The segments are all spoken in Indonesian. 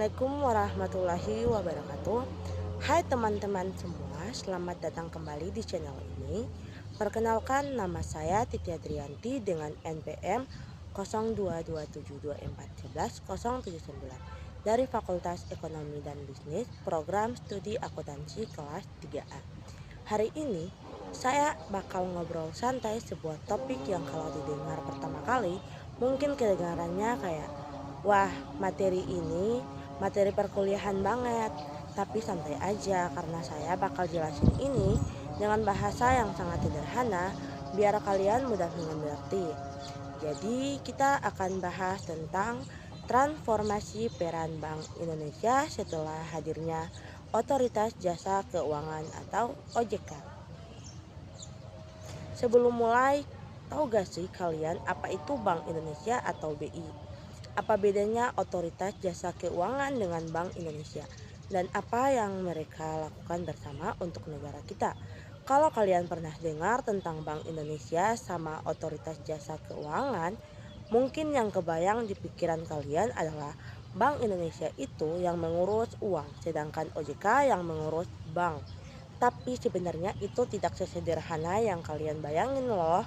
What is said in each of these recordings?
Assalamualaikum warahmatullahi wabarakatuh. Hai teman-teman semua, selamat datang kembali di channel ini. Perkenalkan, nama saya Titi Adrianti dengan NPM 0227241109 dari Fakultas Ekonomi dan Bisnis, Program Studi Akuntansi kelas 3A. Hari ini saya bakal ngobrol santai sebuah topik yang kalau didengar pertama kali mungkin kedengarannya kayak, wah, materi perkuliahan banget. Tapi santai aja karena saya bakal jelasin ini dengan bahasa yang sangat sederhana biar kalian mudah mengerti. Jadi kita akan bahas tentang transformasi peran Bank Indonesia setelah hadirnya Otoritas Jasa Keuangan atau OJK. Sebelum mulai, tahu gak sih kalian apa itu Bank Indonesia atau BI? Apa bedanya Otoritas Jasa Keuangan dengan Bank Indonesia? Dan apa yang mereka lakukan bersama untuk negara kita? Kalau kalian pernah dengar tentang Bank Indonesia sama Otoritas Jasa Keuangan, mungkin yang kebayang di pikiran kalian adalah Bank Indonesia itu yang mengurus uang, sedangkan OJK yang mengurus bank. Tapi sebenarnya itu tidak sesederhana yang kalian bayangin loh.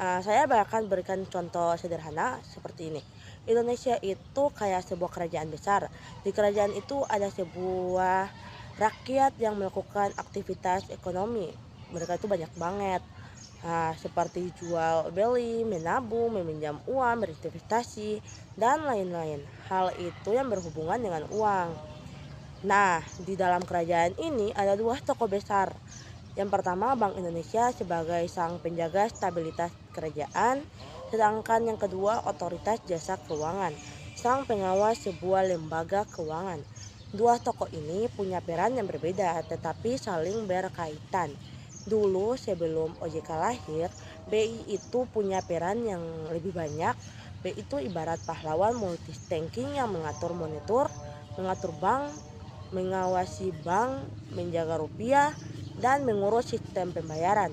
Saya bahkan berikan contoh sederhana seperti ini. Indonesia itu kayak sebuah kerajaan besar. Di kerajaan itu ada sebuah rakyat yang melakukan aktivitas ekonomi. Mereka itu banyak banget. Seperti jual beli, menabung, meminjam uang, berinvestasi, dan lain-lain. Hal itu yang berhubungan dengan uang. Nah, di dalam kerajaan ini ada dua tokoh besar. Yang pertama, Bank Indonesia sebagai sang penjaga stabilitas kerajaan, sedangkan yang kedua, Otoritas Jasa Keuangan, sang pengawas sebuah lembaga keuangan. Dua tokoh ini punya peran yang berbeda tetapi saling berkaitan. Dulu sebelum OJK lahir, BI itu punya peran yang lebih banyak. BI itu ibarat pahlawan multitasking yang mengatur monitor, mengatur bank, mengawasi bank, menjaga rupiah, dan mengurus sistem pembayaran.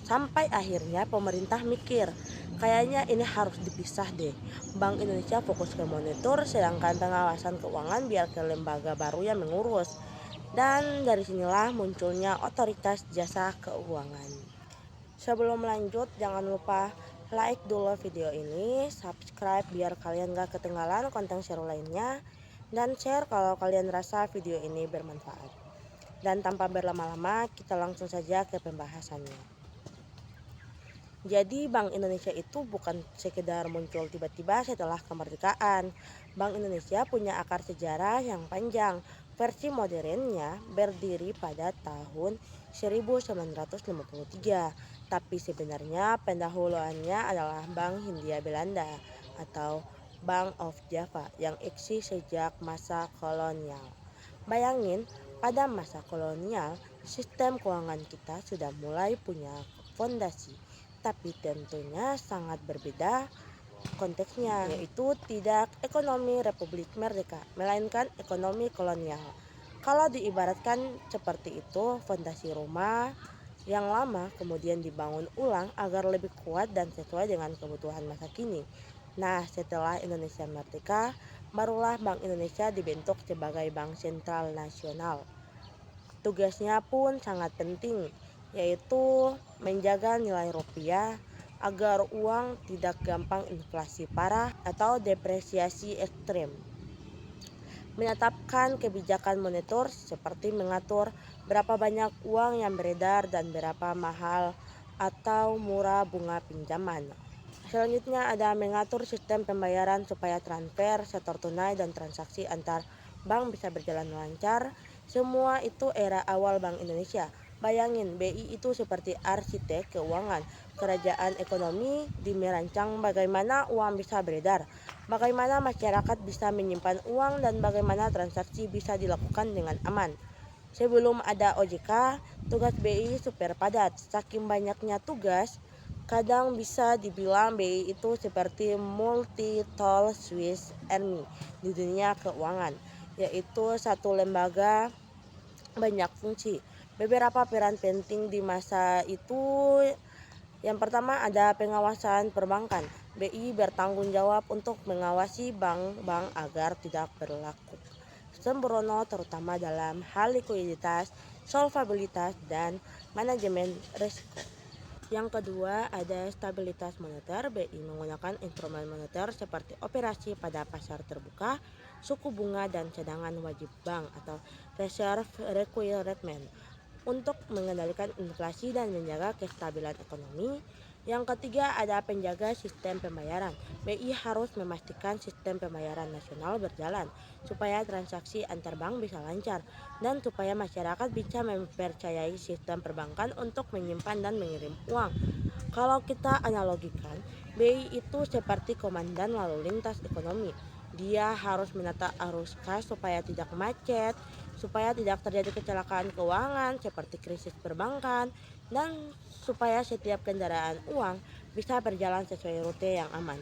Sampai akhirnya pemerintah mikir, kayaknya ini harus dipisah deh. Bank Indonesia fokus ke monitor, sedangkan pengawasan keuangan biar ke lembaga baru yang mengurus. Dan dari sinilah munculnya Otoritas Jasa Keuangan. Sebelum lanjut, jangan lupa like dulu video ini, subscribe biar kalian gak ketinggalan konten seru lainnya, dan share kalau kalian rasa video ini bermanfaat. Dan tanpa berlama-lama, kita langsung saja ke pembahasannya. Jadi Bank Indonesia itu bukan sekedar muncul tiba-tiba setelah kemerdekaan. Bank Indonesia punya akar sejarah yang panjang. Versi modernnya berdiri pada tahun 1953. Tapi sebenarnya pendahuluannya adalah Bank Hindia Belanda atau Bank of Java yang eksis sejak masa kolonial. Bayangin, pada masa kolonial, sistem keuangan kita sudah mulai punya fondasi. Tapi tentunya sangat berbeda konteksnya, yaitu tidak ekonomi Republik Merdeka, melainkan ekonomi kolonial. Kalau diibaratkan seperti itu, fondasi rumah yang lama kemudian dibangun ulang agar lebih kuat dan sesuai dengan kebutuhan masa kini. Nah, setelah Indonesia merdeka, barulah Bank Indonesia dibentuk sebagai Bank Sentral Nasional. Tugasnya pun sangat penting, yaitu menjaga nilai rupiah agar uang tidak gampang inflasi parah atau depresiasi ekstrem. Menetapkan kebijakan moneter seperti mengatur berapa banyak uang yang beredar dan berapa mahal atau murah bunga pinjaman. Selanjutnya ada mengatur sistem pembayaran supaya transfer, setor tunai, dan transaksi antar bank bisa berjalan lancar. Semua itu era awal Bank Indonesia. Bayangin, BI itu seperti arsitek keuangan. Kerajaan ekonomi merancang bagaimana uang bisa beredar, bagaimana masyarakat bisa menyimpan uang, dan bagaimana transaksi bisa dilakukan dengan aman. Sebelum ada OJK, tugas BI super padat. Saking banyaknya tugas, kadang bisa dibilang BI itu seperti multi-tool Swiss Army di dunia keuangan, yaitu satu lembaga banyak fungsi. Beberapa peran penting di masa itu, yang pertama ada pengawasan perbankan. BI bertanggung jawab untuk mengawasi bank-bank agar tidak berlaku sembrono terutama dalam hal likuiditas, solvabilitas, dan manajemen risiko. Yang kedua ada stabilitas moneter. BI menggunakan instrumen moneter seperti operasi pada pasar terbuka, suku bunga dan cadangan wajib bank atau reserve requirement untuk mengendalikan inflasi dan menjaga kestabilan ekonomi. Yang ketiga ada penjaga sistem pembayaran. BI harus memastikan sistem pembayaran nasional berjalan supaya transaksi antar bank bisa lancar dan supaya masyarakat bisa mempercayai sistem perbankan untuk menyimpan dan mengirim uang. Kalau kita analogikan, BI itu seperti komandan lalu lintas ekonomi. Dia harus menata arus kas supaya tidak macet, supaya tidak terjadi kecelakaan keuangan seperti krisis perbankan, dan supaya setiap kendaraan uang bisa berjalan sesuai rute yang aman.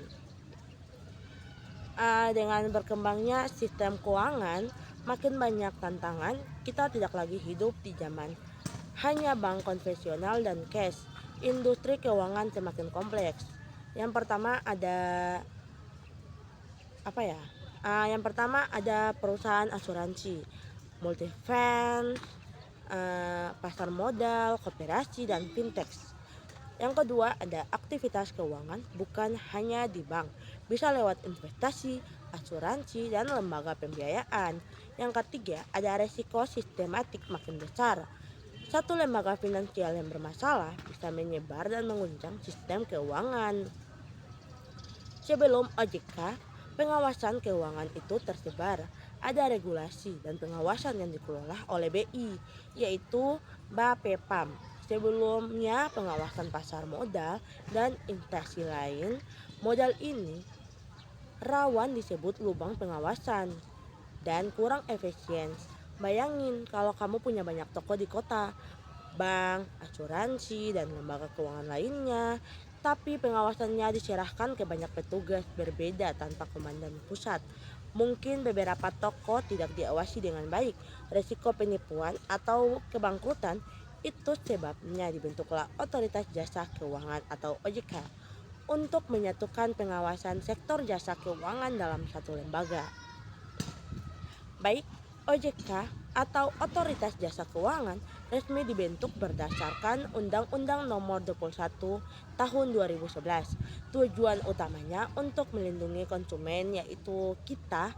Dengan berkembangnya sistem keuangan, makin banyak tantangan. Kita tidak lagi hidup di zaman hanya bank konvensional dan cash. Industri keuangan semakin kompleks. Yang pertama ada apa ya? Yang pertama ada perusahaan asuransi, multifinance, pasar modal, koperasi dan fintech. Yang kedua ada aktivitas keuangan bukan hanya di bank, bisa lewat investasi, asuransi dan lembaga pembiayaan. Yang ketiga ada resiko sistematik makin besar. Satu lembaga finansial yang bermasalah bisa menyebar dan mengguncang sistem keuangan. Sebelum OJK, pengawasan keuangan itu tersebar. Ada regulasi dan pengawasan yang dikelola oleh BI, yaitu Bapepam. Sebelumnya pengawasan pasar modal dan investasi lain, modal ini rawan disebut lubang pengawasan dan kurang efisien. Bayangin kalau kamu punya banyak toko di kota, bank, asuransi, dan lembaga keuangan lainnya, tapi pengawasannya diserahkan ke banyak petugas berbeda tanpa komandan pusat. Mungkin beberapa toko tidak diawasi dengan baik, resiko penipuan atau kebangkrutan. Itu sebabnya dibentuklah Otoritas Jasa Keuangan atau OJK untuk menyatukan pengawasan sektor jasa keuangan dalam satu lembaga. Baik, OJK atau Otoritas Jasa Keuangan resmi dibentuk berdasarkan Undang-Undang Nomor 21 Tahun 2011. Tujuan utamanya untuk melindungi konsumen, yaitu kita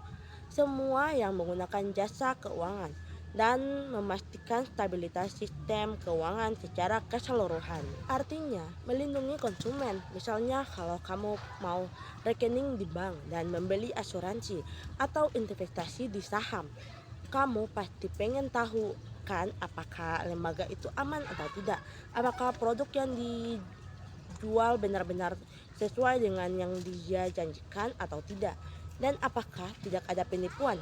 semua yang menggunakan jasa keuangan, dan memastikan stabilitas sistem keuangan secara keseluruhan. Artinya, melindungi konsumen. Misalnya kalau kamu mau rekening di bank dan membeli asuransi atau investasi di saham, kamu pasti pengen tahu kan apakah lembaga itu aman atau tidak, apakah produk yang dijual benar-benar sesuai dengan yang dia janjikan atau tidak, dan apakah tidak ada penipuan.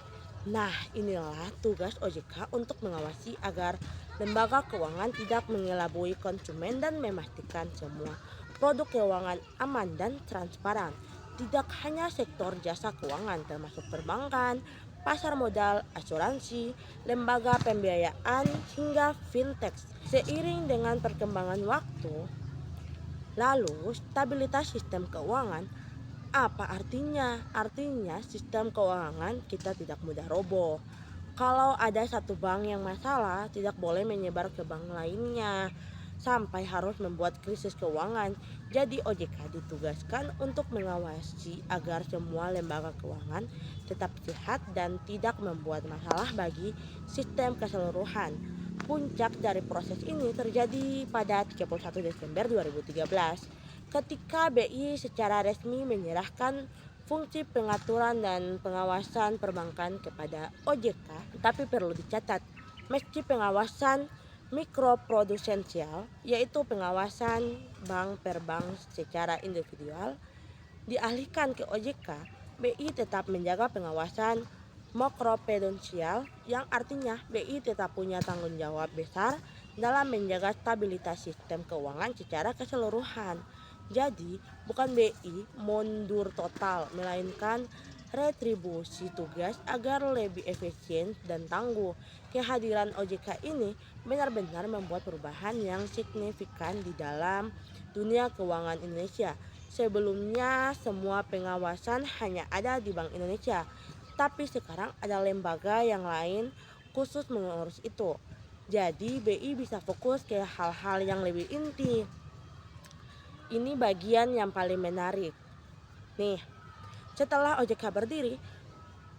Nah, inilah tugas OJK untuk mengawasi agar lembaga keuangan tidak mengelabui konsumen dan memastikan semua produk keuangan aman dan transparan. Tidak hanya sektor jasa keuangan termasuk perbankan, pasar modal, asuransi, lembaga pembiayaan, hingga fintech. Seiring dengan perkembangan waktu, lalu stabilitas sistem keuangan apa artinya? Artinya sistem keuangan kita tidak mudah roboh. Kalau ada satu bank yang masalah, tidak boleh menyebar ke bank lainnya sampai harus membuat krisis keuangan. Jadi OJK ditugaskan untuk mengawasi agar semua lembaga keuangan tetap sehat dan tidak membuat masalah bagi sistem keseluruhan. Puncak dari proses ini terjadi pada 31 Desember 2013 ketika BI secara resmi menyerahkan fungsi pengaturan dan pengawasan perbankan kepada OJK. Tapi perlu dicatat, meski pengawasan mikroprudensial, yaitu pengawasan bank per bank secara individual, dialihkan ke OJK, BI tetap menjaga pengawasan makroprudensial, yang artinya BI tetap punya tanggung jawab besar dalam menjaga stabilitas sistem keuangan secara keseluruhan. Jadi, bukan BI mundur total, melainkan retribusi tugas agar lebih efisien dan tangguh. Kehadiran OJK ini benar-benar membuat perubahan yang signifikan di dalam dunia keuangan Indonesia. Sebelumnya semua pengawasan hanya ada di Bank Indonesia, tapi sekarang ada lembaga yang lain khusus mengurus itu. Jadi BI bisa fokus ke hal-hal yang lebih inti. Ini bagian yang paling menarik. Nih, setelah OJK berdiri,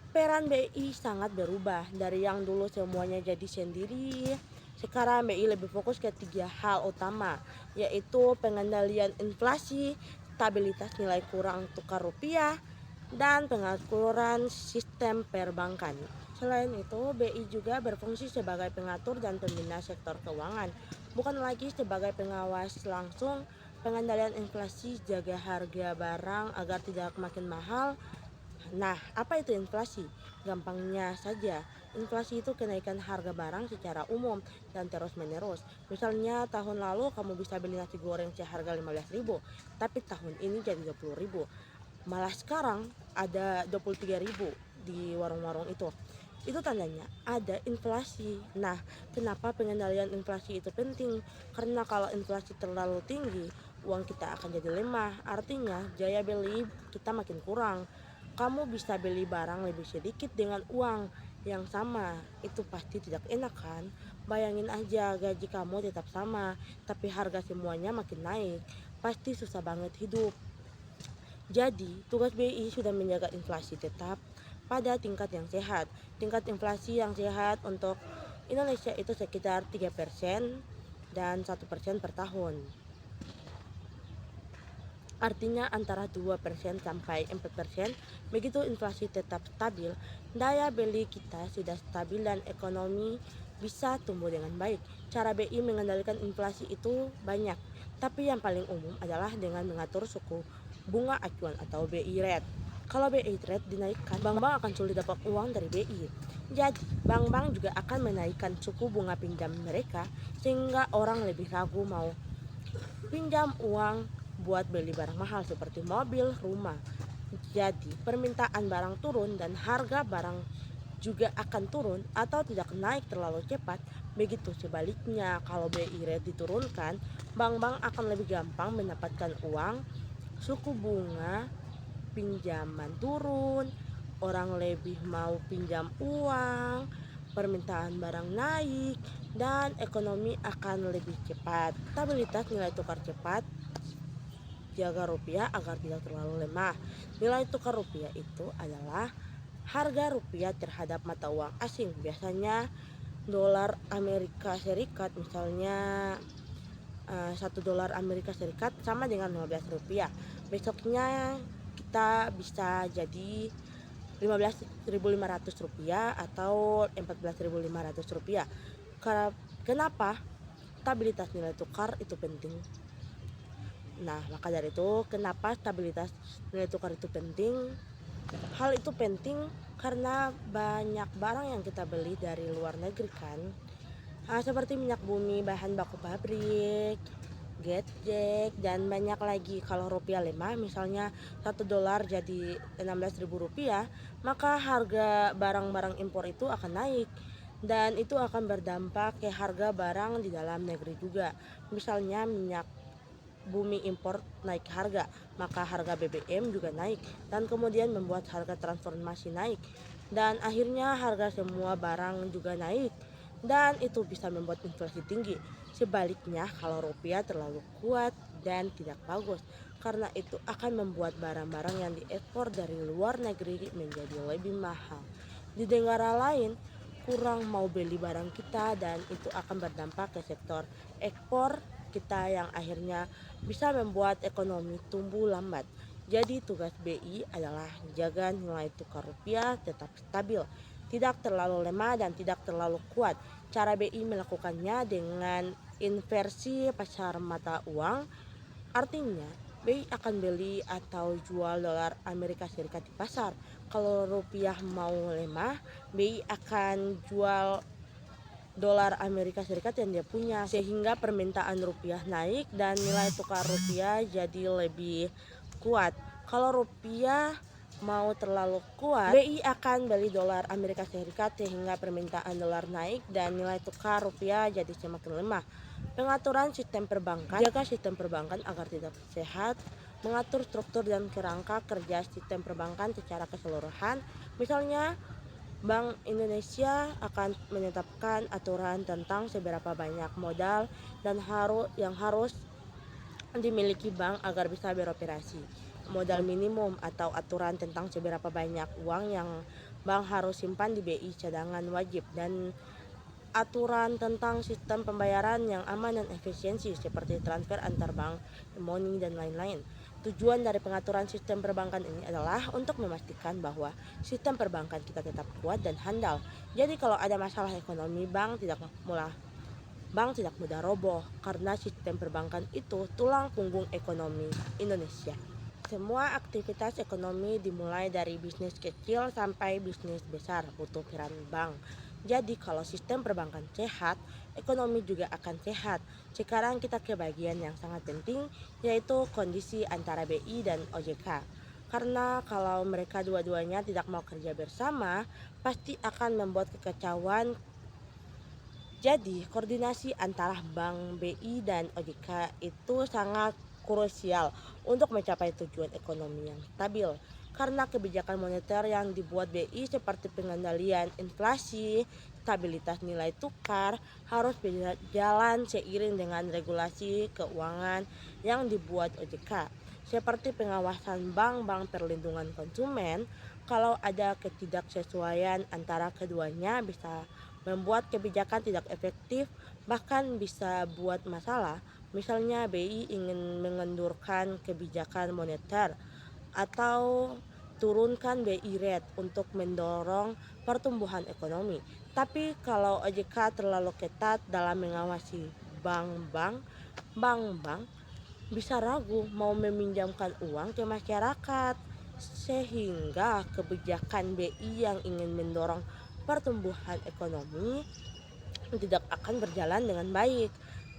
peran BI sangat berubah dari yang dulu semuanya jadi sendiri. Sekarang BI lebih fokus ke 3 hal utama, yaitu pengendalian inflasi, stabilitas nilai kurang tukar rupiah, dan pengaturan sistem perbankan. Selain itu, BI juga berfungsi sebagai pengatur dan pembina sektor keuangan, bukan lagi sebagai pengawas langsung. Pengendalian inflasi, jaga harga barang agar tidak makin mahal. Nah, apa itu inflasi? Gampangnya saja, inflasi itu kenaikan harga barang secara umum dan terus-menerus. Misalnya tahun lalu kamu bisa beli nasi goreng seharga 15.000, tapi tahun ini jadi 20.000. Malah sekarang ada 23.000 di warung-warung itu. Itu tandanya ada inflasi. Nah, kenapa pengendalian inflasi itu penting? Karena kalau inflasi terlalu tinggi, uang kita akan jadi lemah. Artinya, daya beli kita makin kurang. Kamu bisa beli barang lebih sedikit dengan uang yang sama. Itu pasti tidak enak kan? Bayangin aja gaji kamu tetap sama, tapi harga semuanya makin naik. Pasti susah banget hidup. Jadi, tugas BI sudah menjaga inflasi tetap pada tingkat yang sehat. Tingkat inflasi yang sehat untuk Indonesia itu sekitar 3% dan 1% per tahun. Artinya antara 2% sampai 4%. Begitu inflasi tetap stabil, daya beli kita sudah stabil dan ekonomi bisa tumbuh dengan baik. Cara BI mengendalikan inflasi itu banyak, tapi yang paling umum adalah dengan mengatur suku bunga acuan atau BI rate. Kalau BI rate dinaikkan, bank-bank akan sulit dapat uang dari BI. Jadi, bank-bank juga akan menaikkan suku bunga pinjam mereka sehingga orang lebih ragu mau pinjam uang buat beli barang mahal seperti mobil, rumah. Jadi, permintaan barang turun dan harga barang juga akan turun atau tidak naik terlalu cepat. Begitu sebaliknya, kalau BI rate diturunkan, bank-bank akan lebih gampang mendapatkan uang, suku bunga pinjaman turun, orang lebih mau pinjam uang, permintaan barang naik, dan ekonomi akan lebih cepat. Stabilitas nilai tukar cepat, jaga rupiah agar tidak terlalu lemah. Nilai tukar rupiah itu adalah harga rupiah terhadap mata uang asing. Biasanya dolar Amerika Serikat, misalnya 1 dolar Amerika Serikat sama dengan 15 rupiah. Besoknya kita bisa jadi 15.500 rupiah atau 14.500 rupiah. Kenapa stabilitas nilai tukar itu penting? Nah, maka dari itu kenapa stabilitas nilai tukar itu penting? Hal itu penting karena banyak barang yang kita beli dari luar negeri kan, seperti minyak bumi, bahan baku pabrik, gadget, dan banyak lagi. Kalau rupiah lemah, misalnya 1 dolar jadi 16.000 rupiah, maka harga barang-barang impor itu akan naik. Dan itu akan berdampak ke harga barang di dalam negeri juga. Misalnya minyak bumi impor naik harga, maka harga BBM juga naik dan kemudian membuat harga transformasi naik. Dan akhirnya harga semua barang juga naik dan itu bisa membuat inflasi tinggi. Sebaliknya, kalau rupiah terlalu kuat dan tidak bagus, karena itu akan membuat barang-barang yang diekspor dari luar negeri menjadi lebih mahal. Di negara lain kurang mau beli barang kita dan itu akan berdampak ke sektor ekspor kita yang akhirnya bisa membuat ekonomi tumbuh lambat. Jadi tugas BI adalah jaga nilai tukar rupiah tetap stabil, tidak terlalu lemah dan tidak terlalu kuat. Cara BI melakukannya dengan inversi pasar mata uang, artinya BI akan beli atau jual dolar Amerika Serikat di pasar. Kalau rupiah mau lemah, BI akan jual dolar Amerika Serikat yang dia punya sehingga permintaan rupiah naik dan nilai tukar rupiah jadi lebih kuat. Kalau rupiah mau terlalu kuat, BI akan beli dolar Amerika Serikat sehingga permintaan dolar naik dan nilai tukar rupiah jadi semakin lemah. Pengaturan sistem perbankan, jaga sistem perbankan agar tidak sehat, mengatur struktur dan kerangka kerja sistem perbankan secara keseluruhan. Misalnya, Bank Indonesia akan menetapkan aturan tentang seberapa banyak modal dan yang harus dimiliki bank agar bisa beroperasi, modal minimum atau aturan tentang seberapa banyak uang yang bank harus simpan di BI cadangan wajib, dan aturan tentang sistem pembayaran yang aman dan efisiensi seperti transfer antar bank, e-money, dan lain-lain. Tujuan dari pengaturan sistem perbankan ini adalah untuk memastikan bahwa sistem perbankan kita tetap kuat dan handal. Jadi kalau ada masalah ekonomi, bank tidak mudah roboh karena sistem perbankan itu tulang punggung ekonomi Indonesia. Semua aktivitas ekonomi dimulai dari bisnis kecil sampai bisnis besar butuh peran bank. Jadi kalau sistem perbankan sehat, ekonomi juga akan sehat. Sekarang kita ke bagian yang sangat penting, yaitu kondisi antara BI dan OJK. Karena kalau mereka dua-duanya tidak mau kerja bersama, pasti akan membuat kekacauan. Jadi koordinasi antara Bank BI dan OJK itu sangat krusial untuk mencapai tujuan ekonomi yang stabil. Karena kebijakan moneter yang dibuat BI seperti pengendalian inflasi, stabilitas nilai tukar harus berjalan seiring dengan regulasi keuangan yang dibuat OJK. Seperti pengawasan bank-bank perlindungan konsumen, kalau ada ketidaksesuaian antara keduanya bisa membuat kebijakan tidak efektif, bahkan bisa buat masalah. Misalnya BI ingin mengendurkan kebijakan moneter atau turunkan BI rate untuk mendorong pertumbuhan ekonomi. Tapi kalau OJK terlalu ketat dalam mengawasi bank-bank bisa ragu mau meminjamkan uang ke masyarakat, sehingga kebijakan BI yang ingin mendorong pertumbuhan ekonomi tidak akan berjalan dengan baik.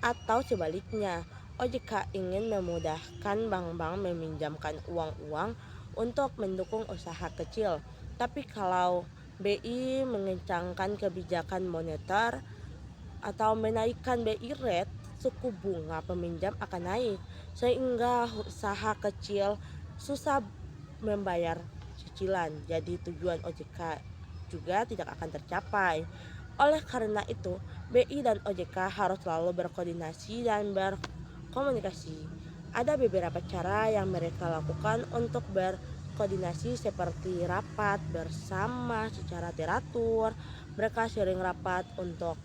Atau sebaliknya, OJK ingin memudahkan bank-bank meminjamkan uang-uang untuk mendukung usaha kecil. Tapi kalau BI mengencangkan kebijakan moneter atau menaikkan BI rate, suku bunga peminjam akan naik, sehingga usaha kecil susah membayar cicilan. Jadi tujuan OJK juga tidak akan tercapai. Oleh karena itu, BI dan OJK harus selalu berkoordinasi dan berkomunikasi. Ada beberapa cara yang mereka lakukan untuk berkoordinasi, seperti rapat bersama secara teratur. Mereka sering rapat untuk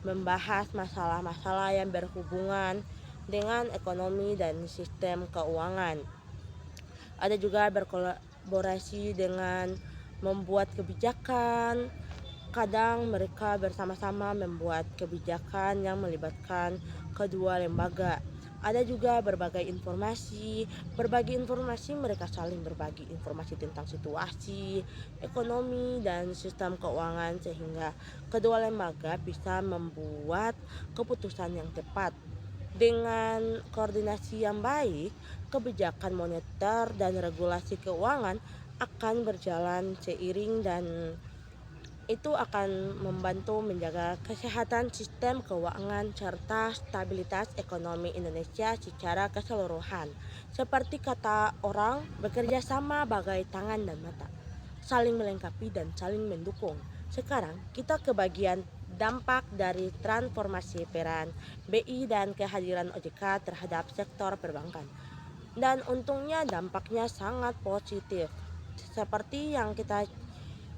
membahas masalah-masalah yang berhubungan dengan ekonomi dan sistem keuangan. Ada juga berkolaborasi dengan membuat kebijakan. Kadang mereka bersama-sama membuat kebijakan yang melibatkan kedua lembaga. Ada juga berbagi informasi, mereka saling berbagi informasi tentang situasi, ekonomi, dan sistem keuangan sehingga kedua lembaga bisa membuat keputusan yang tepat. Dengan koordinasi yang baik, kebijakan moneter dan regulasi keuangan akan berjalan seiring, dan itu akan membantu menjaga kesehatan sistem keuangan serta stabilitas ekonomi Indonesia secara keseluruhan. Seperti kata orang, bekerja sama bagai tangan dan mata, saling melengkapi dan saling mendukung. Sekarang kita ke bagian dampak dari transformasi peran BI dan kehadiran OJK terhadap sektor perbankan. Dan untungnya dampaknya sangat positif. Seperti yang kita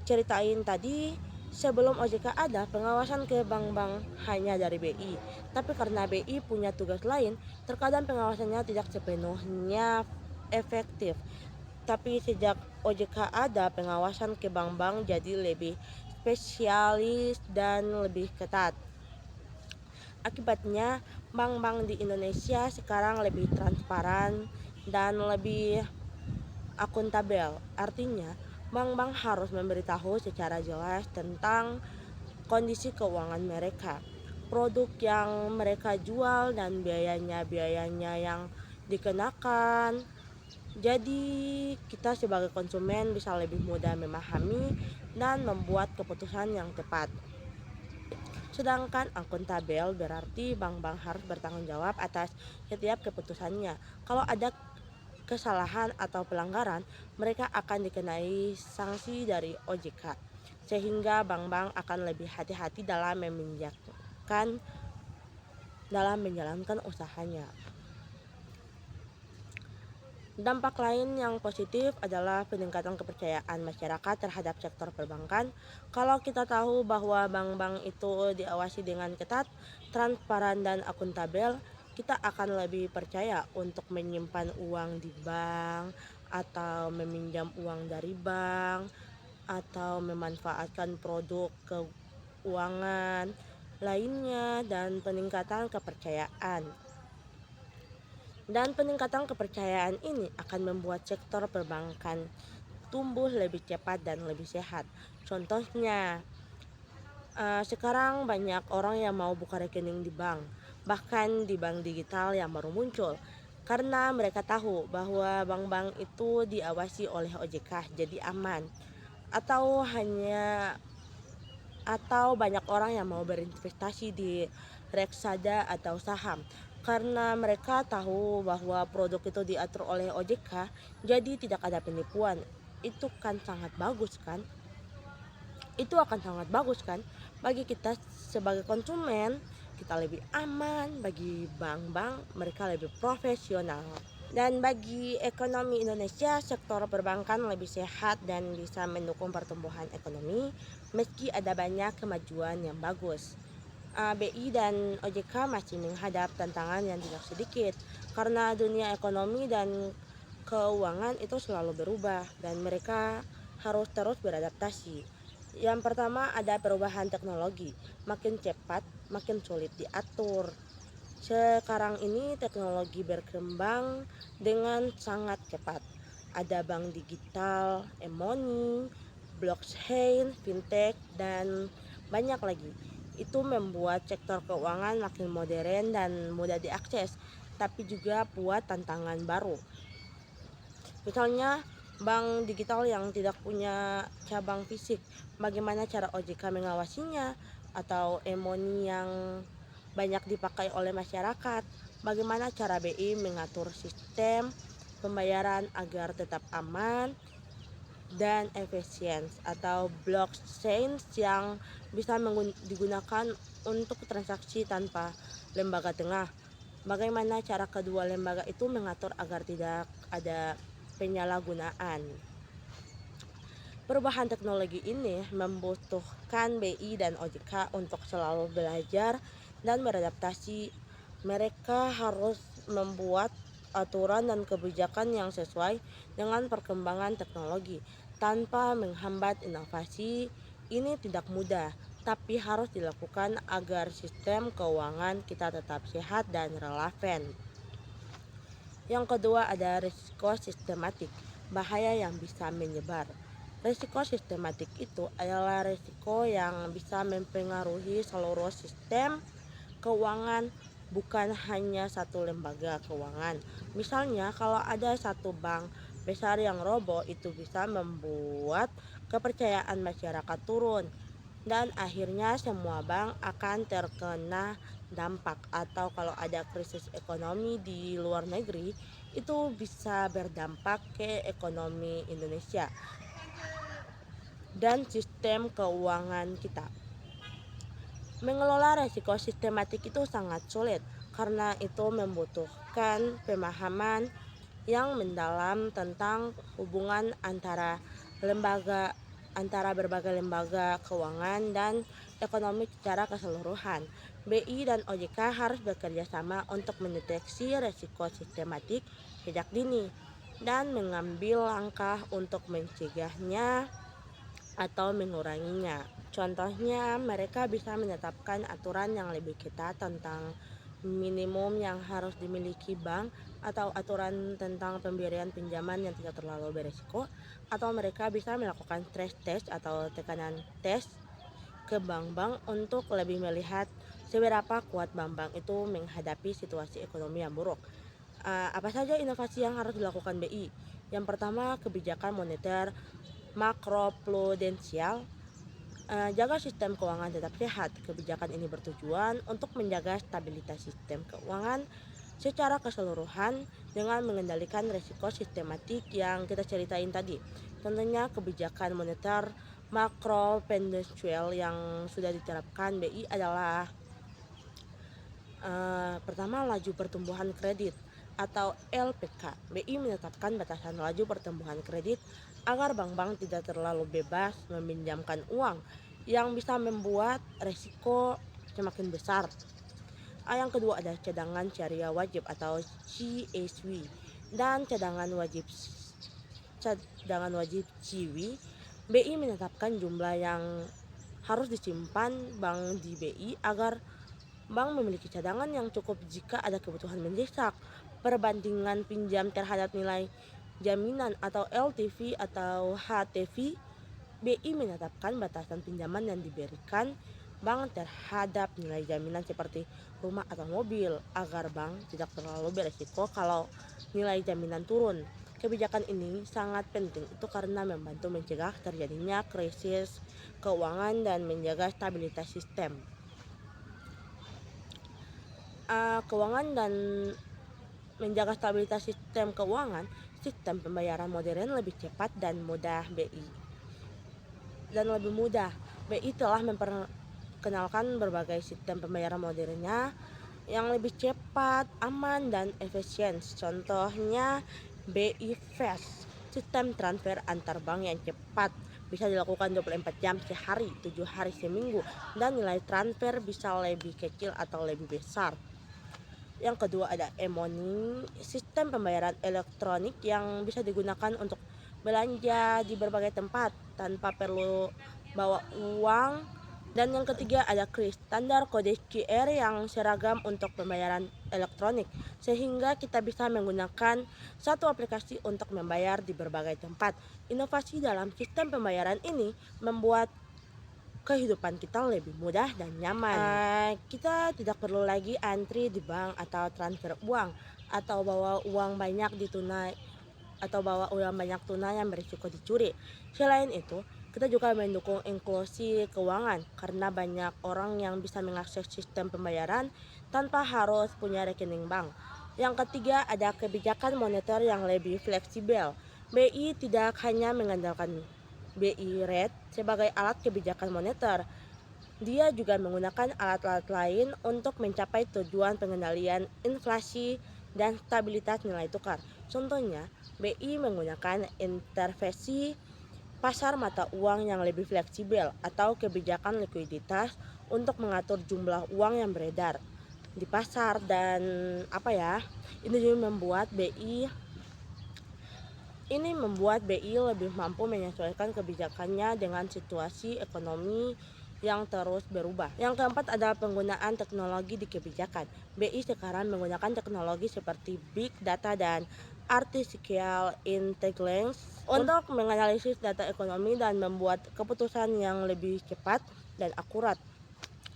ceritain tadi, sebelum OJK ada, pengawasan ke bank-bank hanya dari BI. Tapi karena BI punya tugas lain, terkadang pengawasannya tidak sepenuhnya efektif. Tapi sejak OJK ada, pengawasan ke bank-bank jadi lebih spesialis dan lebih ketat. Akibatnya, bank-bank di Indonesia sekarang lebih transparan dan lebih akuntabel. Artinya, bank-bank harus memberitahu secara jelas tentang kondisi keuangan mereka, produk yang mereka jual, dan biayanya yang dikenakan. Jadi kita sebagai konsumen bisa lebih mudah memahami dan membuat keputusan yang tepat. Sedangkan akuntabel berarti bank-bank harus bertanggung jawab atas setiap keputusannya. Kalau ada kesalahan atau pelanggaran, mereka akan dikenai sanksi dari OJK. Sehingga bank-bank akan lebih hati-hati dalam menjalankan usahanya. Dampak lain yang positif adalah peningkatan kepercayaan masyarakat terhadap sektor perbankan. Kalau kita tahu bahwa bank-bank itu diawasi dengan ketat, transparan dan akuntabel, kita akan lebih percaya untuk menyimpan uang di bank atau meminjam uang dari bank atau memanfaatkan produk keuangan lainnya dan peningkatan kepercayaan. Dan peningkatan kepercayaan ini akan membuat sektor perbankan tumbuh lebih cepat dan lebih sehat. Contohnya, sekarang banyak orang yang mau buka rekening di bank, bahkan di bank digital yang baru muncul. Karena mereka tahu bahwa bank-bank itu diawasi oleh OJK, jadi aman. Atau hanya atau banyak orang yang mau berinvestasi di reksadana atau saham karena mereka tahu bahwa produk itu diatur oleh OJK, jadi tidak ada penipuan. Itu kan sangat bagus kan? Itu akan sangat bagus kan bagi kita sebagai konsumen, kita lebih aman, bagi bank-bank mereka lebih profesional. Dan bagi ekonomi Indonesia, sektor perbankan lebih sehat dan bisa mendukung pertumbuhan ekonomi meski ada banyak kemajuan yang bagus. BI dan OJK masih menghadap tantangan yang tidak sedikit karena dunia ekonomi dan keuangan itu selalu berubah dan mereka harus terus beradaptasi. Yang pertama ada perubahan teknologi, makin cepat, makin sulit diatur. Sekarang ini teknologi berkembang dengan sangat cepat. Ada bank digital, e-money, blockchain, fintech, dan banyak lagi. Itu membuat sektor keuangan makin modern dan mudah diakses, tapi juga buat tantangan baru. Misalnya bank digital yang tidak punya cabang fisik, bagaimana cara OJK mengawasinya? Atau e-money yang banyak dipakai oleh masyarakat, bagaimana cara BI mengatur sistem pembayaran agar tetap aman dan efisien? Atau blockchain yang bisa digunakan untuk transaksi tanpa lembaga tengah, bagaimana cara kedua lembaga itu mengatur agar tidak ada penyalahgunaan. Perubahan teknologi ini membutuhkan BI dan OJK untuk selalu belajar dan beradaptasi. Mereka harus membuat aturan dan kebijakan yang sesuai dengan perkembangan teknologi tanpa menghambat inovasi. Ini tidak mudah, tapi harus dilakukan agar sistem keuangan kita tetap sehat dan relevan. Yang kedua ada risiko sistematik, bahaya yang bisa menyebar. Risiko sistematik itu adalah risiko yang bisa mempengaruhi seluruh sistem keuangan, bukan hanya satu lembaga keuangan. Misalnya kalau ada satu bank besar yang roboh, itu bisa membuat kepercayaan masyarakat turun dan akhirnya semua bank akan terkena dampak. Atau kalau ada krisis ekonomi di luar negeri, itu bisa berdampak ke ekonomi Indonesia dan sistem keuangan kita. Mengelola risiko sistematik itu sangat sulit karena itu membutuhkan pemahaman yang mendalam tentang hubungan antara berbagai lembaga keuangan dan ekonomi secara keseluruhan. BI dan OJK harus bekerja sama untuk mendeteksi risiko sistematik sejak dini dan mengambil langkah untuk mencegahnya atau menguranginya. Contohnya, mereka bisa menetapkan aturan yang lebih ketat tentang minimum yang harus dimiliki bank atau aturan tentang pemberian pinjaman yang tidak terlalu berisiko, atau mereka bisa melakukan stress test atau tekanan tes ke bank-bank untuk lebih melihat seberapa kuat bank-bank itu menghadapi situasi ekonomi yang buruk. Apa saja inovasi yang harus dilakukan BI? Yang pertama, kebijakan moneter makroprudensial. Jaga sistem keuangan tetap sehat. Kebijakan ini bertujuan untuk menjaga stabilitas sistem keuangan secara keseluruhan dengan mengendalikan risiko sistematik yang kita ceritain tadi. Contohnya kebijakan moneter makroprudensial yang sudah diterapkan BI adalah pertama, laju pertumbuhan kredit atau LPK. BI menetapkan batasan laju pertumbuhan kredit agar bank-bank tidak terlalu bebas meminjamkan uang yang bisa membuat resiko semakin besar. Yang kedua ada cadangan syariah wajib atau CSW dan cadangan wajib CW. BI menetapkan jumlah yang harus disimpan bank di BI agar bank memiliki cadangan yang cukup jika ada kebutuhan mendesak. Perbandingan pinjam terhadap nilai jaminan atau LTV atau HTV. BI menetapkan batasan pinjaman yang diberikan bank terhadap nilai jaminan seperti rumah atau mobil agar bank tidak terlalu beresiko kalau nilai jaminan turun. Kebijakan ini sangat penting itu karena membantu mencegah terjadinya krisis keuangan dan menjaga stabilitas sistem keuangan dan menjaga stabilitas sistem keuangan. Sistem pembayaran modern lebih cepat dan mudah lebih mudah. BI telah memperkenalkan berbagai sistem pembayaran modernnya yang lebih cepat, aman, dan efisien. Contohnya BI Fast, sistem transfer antar bank yang cepat, bisa dilakukan 24 jam sehari, 7 hari seminggu, dan nilai transfer bisa lebih kecil atau lebih besar. Yang kedua ada e-money, sistem pembayaran elektronik yang bisa digunakan untuk belanja di berbagai tempat tanpa perlu bawa uang. Dan yang ketiga ada KRIS, standar kode QR yang seragam untuk pembayaran elektronik, sehingga kita bisa menggunakan satu aplikasi untuk membayar di berbagai tempat. Inovasi dalam sistem pembayaran ini membuat kehidupan kita lebih mudah dan nyaman. Kita tidak perlu lagi antri di bank atau transfer uang atau bawa uang banyak tunai yang berisiko dicuri. Selain itu, kita juga mendukung inklusi keuangan karena banyak orang yang bisa mengakses sistem pembayaran tanpa harus punya rekening bank. Yang ketiga ada kebijakan moneter yang lebih fleksibel. BI tidak hanya mengandalkan BI Rate sebagai alat kebijakan moneter. Dia juga menggunakan alat-alat lain untuk mencapai tujuan pengendalian inflasi dan stabilitas nilai tukar. Contohnya, BI menggunakan intervensi pasar mata uang yang lebih fleksibel atau kebijakan likuiditas untuk mengatur jumlah uang yang beredar di pasar dan ini juga membuat BI lebih mampu menyesuaikan kebijakannya dengan situasi ekonomi yang terus berubah. Yang keempat adalah penggunaan teknologi di kebijakan. BI sekarang menggunakan teknologi seperti Big Data dan Artificial Intelligence untuk menganalisis data ekonomi dan membuat keputusan yang lebih cepat dan akurat.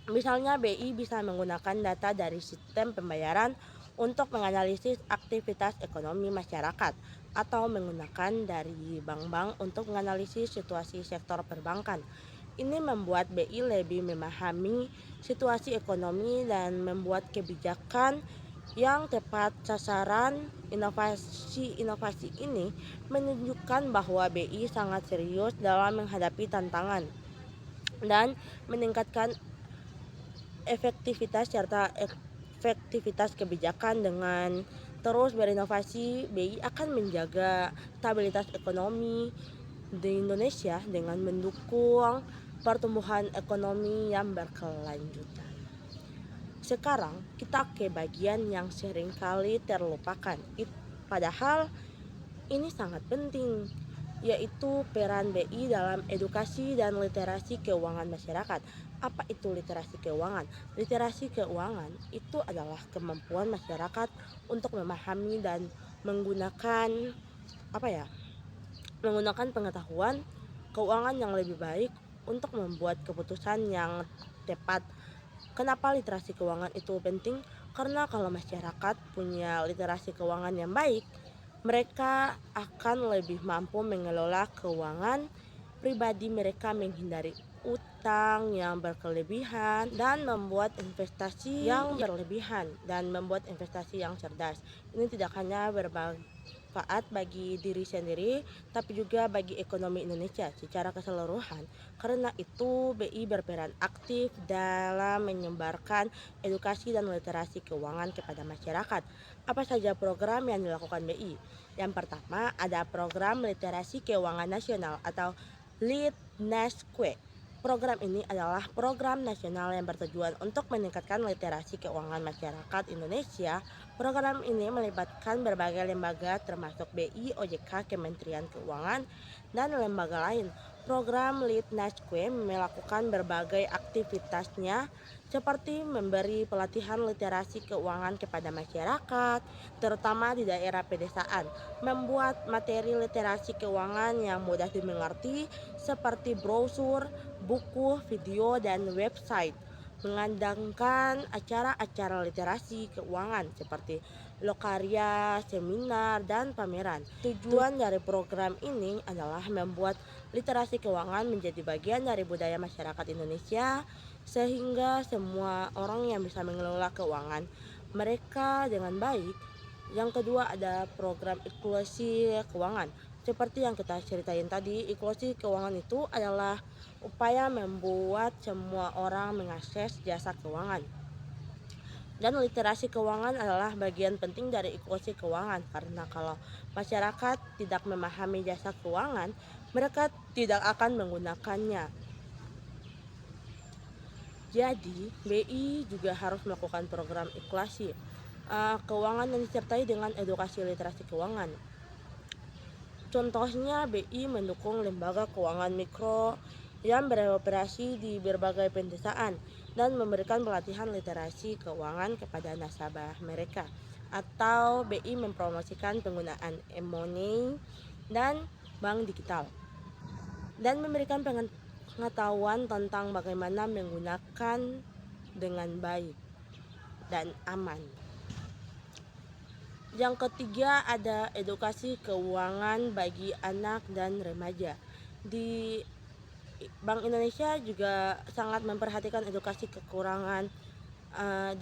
Misalnya BI bisa menggunakan data dari sistem pembayaran untuk menganalisis aktivitas ekonomi masyarakat atau menggunakan dari bank-bank untuk menganalisis situasi sektor perbankan. Ini membuat BI lebih memahami situasi ekonomi dan membuat kebijakan yang tepat sasaran. Inovasi ini menunjukkan bahwa BI sangat serius dalam menghadapi tantangan dan meningkatkan efektivitas kebijakan. Dengan terus berinovasi, BI akan menjaga stabilitas ekonomi di Indonesia dengan mendukung pertumbuhan ekonomi yang berkelanjutan. Sekarang kita ke bagian yang seringkali terlupakan, padahal ini sangat penting, yaitu peran BI dalam edukasi dan literasi keuangan masyarakat. Apa itu literasi keuangan? Literasi keuangan itu adalah kemampuan masyarakat untuk memahami dan menggunakan pengetahuan keuangan yang lebih baik untuk membuat keputusan yang tepat. Kenapa literasi keuangan itu penting? Karena kalau masyarakat punya literasi keuangan yang baik, mereka akan lebih mampu mengelola keuangan pribadi mereka, menghindari utang yang berkelebihan dan membuat investasi yang berlebihan dan membuat investasi yang cerdas. Ini tidak hanya bermanfaat bagi diri sendiri, tapi juga bagi ekonomi Indonesia secara keseluruhan. Karena itu, BI berperan aktif dalam menyebarkan edukasi dan literasi keuangan kepada masyarakat. Apa saja program yang dilakukan BI? Yang pertama, ada program literasi keuangan nasional atau LITNASKUE. Program ini adalah program nasional yang bertujuan untuk meningkatkan literasi keuangan masyarakat Indonesia. Program ini melibatkan berbagai lembaga termasuk BI, OJK, Kementerian Keuangan, dan lembaga lain. Program LITNASKUE melakukan berbagai aktivitasnya seperti memberi pelatihan literasi keuangan kepada masyarakat, terutama di daerah pedesaan, membuat materi literasi keuangan yang mudah dimengerti seperti brosur, buku, video, dan website, mengadakan acara-acara literasi keuangan seperti lokaria, seminar, dan pameran. Tujuan dari program ini adalah membuat literasi keuangan menjadi bagian dari budaya masyarakat Indonesia sehingga semua orang yang bisa mengelola keuangan mereka dengan baik. Yang kedua, ada program inklusi keuangan. Seperti yang kita ceritain tadi, inklusi keuangan itu adalah upaya membuat semua orang mengakses jasa keuangan. Dan literasi keuangan adalah bagian penting dari inklusi keuangan, karena kalau masyarakat tidak memahami jasa keuangan, mereka tidak akan menggunakannya. Jadi, BI juga harus melakukan program inklusi keuangan yang disertai dengan edukasi literasi keuangan. Contohnya, BI mendukung lembaga keuangan mikro yang beroperasi di berbagai pedesaan dan memberikan pelatihan literasi keuangan kepada nasabah mereka. Atau BI mempromosikan penggunaan e-money dan bank digital dan memberikan pengetahuan tentang bagaimana menggunakan dengan baik dan aman. Yang ketiga, ada edukasi keuangan bagi anak dan remaja. Di Bank Indonesia juga sangat memperhatikan edukasi kekurangan.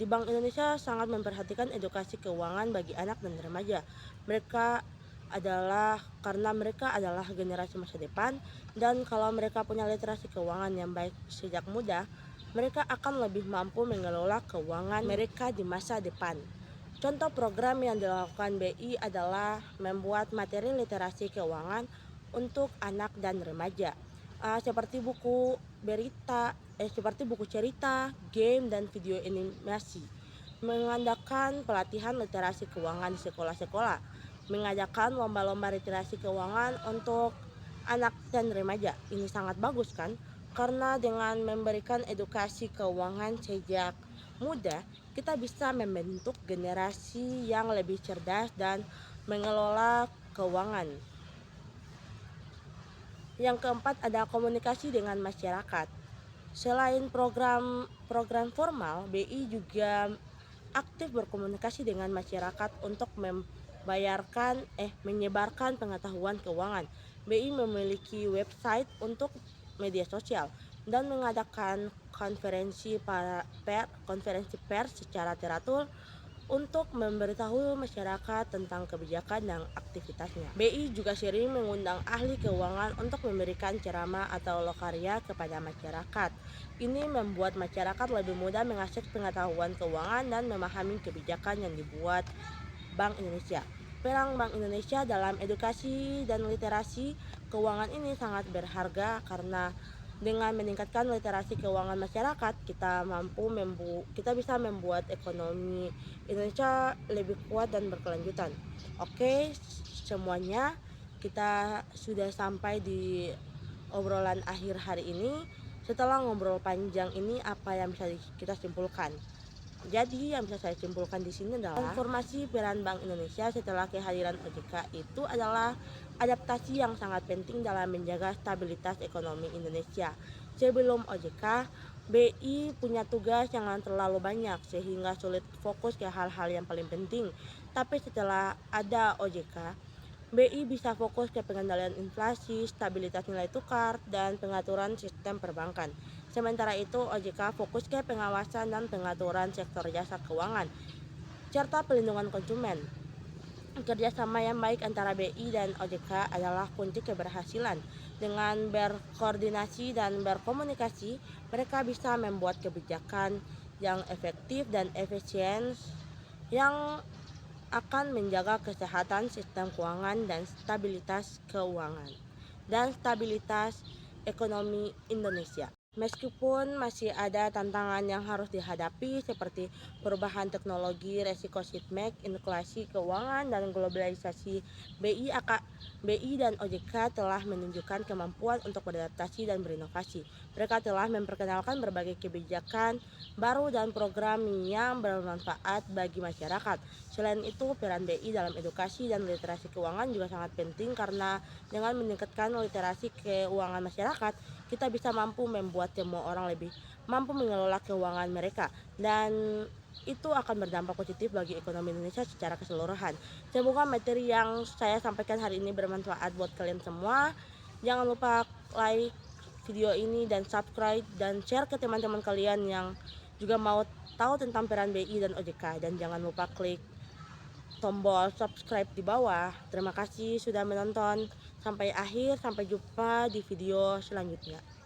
Di Bank Indonesia sangat memperhatikan edukasi keuangan bagi anak dan remaja. Karena mereka adalah generasi masa depan, dan kalau mereka punya literasi keuangan yang baik sejak muda, mereka akan lebih mampu mengelola keuangan mereka di masa depan. Contoh program yang dilakukan BI adalah membuat materi literasi keuangan untuk anak dan remaja, seperti buku cerita, game, dan video animasi. Mengadakan pelatihan literasi keuangan di sekolah-sekolah, mengadakan lomba-lomba literasi keuangan untuk anak dan remaja. Ini sangat bagus kan? Karena dengan memberikan edukasi keuangan sejak muda, kita bisa membentuk generasi yang lebih cerdas dan mengelola keuangan. Yang keempat, ada komunikasi dengan masyarakat. Selain program formal, BI juga aktif berkomunikasi dengan masyarakat untuk menyebarkan pengetahuan keuangan. BI memiliki website untuk media sosial dan mengadakan konferensi pers secara teratur untuk memberitahu masyarakat tentang kebijakan dan aktivitasnya. BI juga sering mengundang ahli keuangan untuk memberikan ceramah atau lokaria kepada masyarakat. Ini membuat masyarakat lebih mudah mengakses pengetahuan keuangan dan memahami kebijakan yang dibuat Bank Indonesia. Peran Bank Indonesia dalam edukasi dan literasi keuangan ini sangat berharga, karena dengan meningkatkan literasi keuangan masyarakat, kita bisa membuat ekonomi Indonesia lebih kuat dan berkelanjutan. Oke, semuanya kita sudah sampai di obrolan akhir hari ini. Setelah ngobrol panjang ini, apa yang bisa kita simpulkan? Jadi yang bisa saya simpulkan di sini adalah informasi peran Bank Indonesia setelah kehadiran OJK itu adalah adaptasi yang sangat penting dalam menjaga stabilitas ekonomi Indonesia. Sebelum OJK, BI punya tugas yang terlalu banyak sehingga sulit fokus ke hal-hal yang paling penting. Tapi setelah ada OJK, BI bisa fokus ke pengendalian inflasi, stabilitas nilai tukar, dan pengaturan sistem perbankan. Sementara itu, OJK fokus ke pengawasan dan pengaturan sektor jasa keuangan, serta pelindungan konsumen. Kerjasama yang baik antara BI dan OJK adalah kunci keberhasilan. Dengan berkoordinasi dan berkomunikasi, mereka bisa membuat kebijakan yang efektif dan efisien yang akan menjaga kesehatan sistem keuangan dan stabilitas ekonomi Indonesia. Meskipun masih ada tantangan yang harus dihadapi seperti perubahan teknologi, resiko sistemik, inflasi keuangan, dan globalisasi, BI dan OJK telah menunjukkan kemampuan untuk beradaptasi dan berinovasi. Mereka telah memperkenalkan berbagai kebijakan baru dan program yang bermanfaat bagi masyarakat. Selain itu, peran BI dalam edukasi dan literasi keuangan juga sangat penting karena dengan meningkatkan literasi keuangan masyarakat, kita bisa mampu membuat semua orang lebih mampu mengelola keuangan mereka, dan itu akan berdampak positif bagi ekonomi Indonesia secara keseluruhan. Semoga materi yang saya sampaikan hari ini bermanfaat buat kalian semua. Jangan lupa like video ini dan subscribe dan share ke teman-teman kalian yang juga mau tahu tentang peran BI dan OJK, dan jangan lupa klik tombol subscribe di bawah. Terima kasih sudah menonton sampai akhir. Sampai jumpa di video selanjutnya.